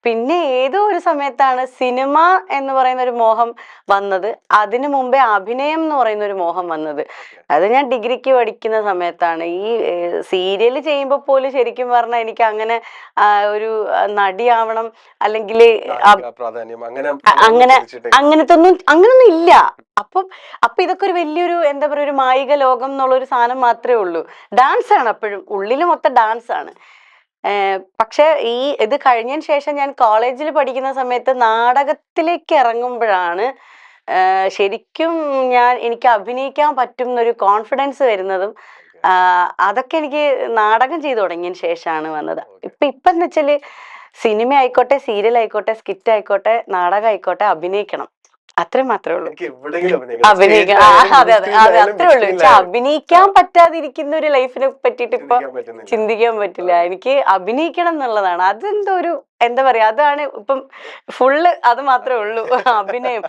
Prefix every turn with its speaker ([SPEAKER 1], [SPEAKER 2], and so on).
[SPEAKER 1] പിന്നെ ഏതോ ഒരു സമയത്താണ് സിനിമ എന്ന് പറയുന്ന ഒരു മോഹം വന്നത്. അതിനു മുമ്പേ അഭിനയം എന്ന് പറയുന്ന ഒരു മോഹം വന്നത്. അത് ഞാൻ ഡിഗ്രിക്ക് പഠിക്കുന്ന സമയത്താണ്. ഈ സീരിയൽ ചെയ്യുമ്പോൾ പോലും ശരിക്കും പറഞ്ഞാൽ എനിക്ക് അങ്ങനെ ഒരു നടിയാവണം അല്ലെങ്കിൽ അങ്ങനെ അങ്ങനൊന്നും ഇല്ല. അപ്പൊ ഇതൊക്കെ ഒരു വലിയൊരു എന്താ പറയുക, ഒരു മായിക ലോകം എന്നുള്ള ഒരു സാധനം മാത്രമേ ഉള്ളൂ. ഡാൻസ് ആണ് അപ്പോഴും, ഉള്ളിൽ മൊത്തം ഡാൻസ് ആണ്. പക്ഷെ ഇത് കഴിഞ്ഞതിന് ശേഷം ഞാൻ കോളേജിൽ പഠിക്കുന്ന സമയത്ത് നാടകത്തിലേക്ക് ഇറങ്ങുമ്പോഴാണ് ശരിക്കും എനിക്ക് അഭിനയിക്കാൻ പറ്റും എന്നൊരു കോൺഫിഡൻസ് വരുന്നതും. അതൊക്കെ എനിക്ക് നാടകം ചെയ്തു തുടങ്ങിയതിന് ശേഷമാണ് വന്നത്. ഇപ്പം എന്ന് വെച്ചാല് സിനിമ ആയിക്കോട്ടെ, സീരിയൽ ആയിക്കോട്ടെ, സ്കിറ്റ് ആയിക്കോട്ടെ, നാടകം ആയിക്കോട്ടെ, അഭിനയിക്കണം. അത്രയും മാത്രമേ ഉള്ളൂ. അഭിനയിക്കണം. അതെ അതെ അതെ, അത്രേ ഉള്ളൂ. അഭിനയിക്കാൻ പറ്റാതിരിക്കുന്ന ഒരു ലൈഫിനെ പറ്റിയിട്ട് ഇപ്പൊ ചിന്തിക്കാൻ പറ്റില്ല. എനിക്ക് അഭിനയിക്കണം എന്നുള്ളതാണ്. അതെന്തോ ഒരു എന്താ പറയാ, അതാണ് ഇപ്പം ഫുള്ള് അത് മാത്രമേ ഉള്ളൂ, അഭിനയം.